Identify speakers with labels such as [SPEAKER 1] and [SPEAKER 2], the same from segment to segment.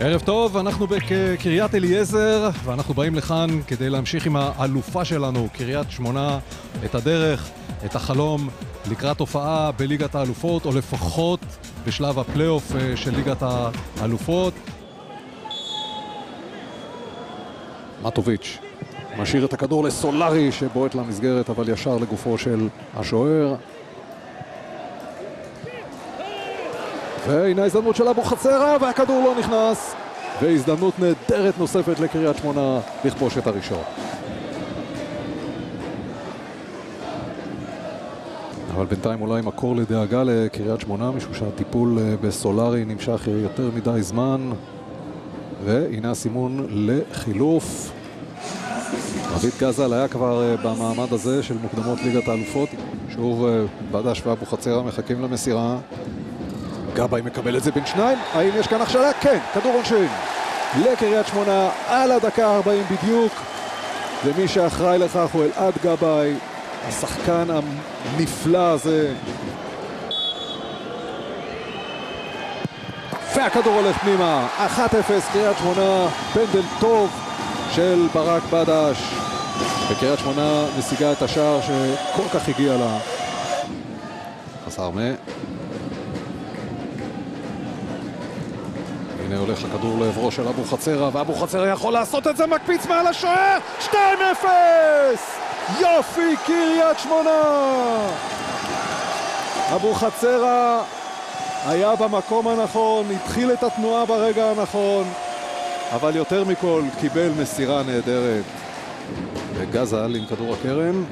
[SPEAKER 1] ערב טוב, אנחנו בקריית אליעזר ואנחנו באים לכאן כדי להמשיך עם האלופה שלנו, קריית שמונה, את הדרך, את החלום לקראת הופעה בליגת האלופות, או לפחות בשלב הפלייאוף של ליגת האלופות. מטוביץ' משאיר את הכדור לסולרי שבועט למסגרת, אבל ישר לגופו של השוער. והנה ההזדמנות של אבוחצירא, והכדור לא נכנס, והזדמנות נהדרת נוספת לקריית שמונה לכבוש את הראשון. אבל בינתיים אולי מקור לדאגה לקריית שמונה, משום שהטיפול בסולרי נמשך יותר מדי זמן. והנה הסימון לחילוף. רביד גזל היה כבר במעמד הזה של מוקדמות ליגת האלופות. שוב בדש ואבוחצירא מחכים למסירה. גבאי מקבל את זה בין שניים. האם יש כאן הכשלה? כן, כדור עונשין לקריית שמונה על הדקה 40 בדיוק, ומי שאחראי לכך הוא אלעד גבאי, השחקן הנפלא הזה. והכדור הולך פנימה, 1-0 קריית שמונה, פנדל טוב של ברק בדש, וקריית שמונה משיגה את השער שכל כך הגיע לה. חסר מה. הנה הולך הכדור לעברו של אבוחצירא, ואבוחצירא יכול לעשות את זה, מקפיץ מעל השוער, 2-0! יופי, קריית שמונה! אבוחצירא היה במקום הנכון, התחיל את התנועה ברגע הנכון, אבל יותר מכל קיבל מסירה נהדרת. וגזל עם כדור הקרן.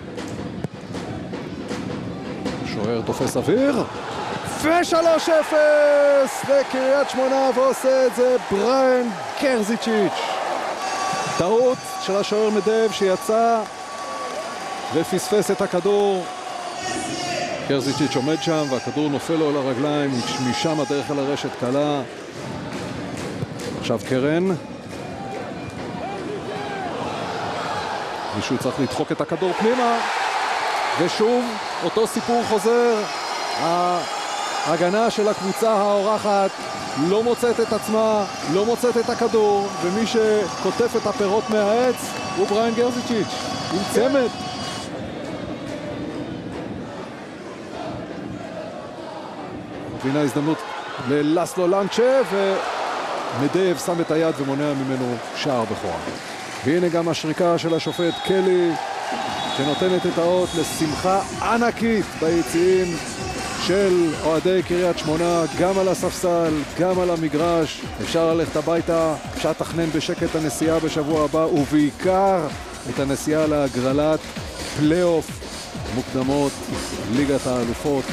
[SPEAKER 1] שוער תופס אוויר. ו-3-0 לקריית שמונה, ועושה את זה בריאן קרזיצ'יץ'. טעות של השוער מדב שיצא ופספס את הכדור. קרזיצ'יץ' עומד שם והכדור נופל לו על הרגליים, משם הדרך על הרשת קלה. עכשיו קרן. מישהו צריך לדחוק את הכדור פנימה, ושוב אותו סיפור חוזר. ההגנה של הקבוצה האורחת לא מוצאת את עצמה, לא מוצאת את הכדור, ומי שכותף את הפירות מהעץ הוא בריאן קרזיצ'יץ' עם צמד. והנה ההזדמנות ללסלו לנצ'ה, ומדייב שם את היד ומונע ממנו שער בכורה. והנה גם השריקה של השופט קלי, שנותנת את האות לשמחה ענקית ביציעים של אוהדי קריית שמונה, גם על הספסל, גם על המגרש. אפשר ללכת הביתה, אפשר לתכנן בשקט הנסיעה בשבוע הבא, ובעיקר את הנסיעה להגרלת פלייאוף מוקדמות ליגת האלופות.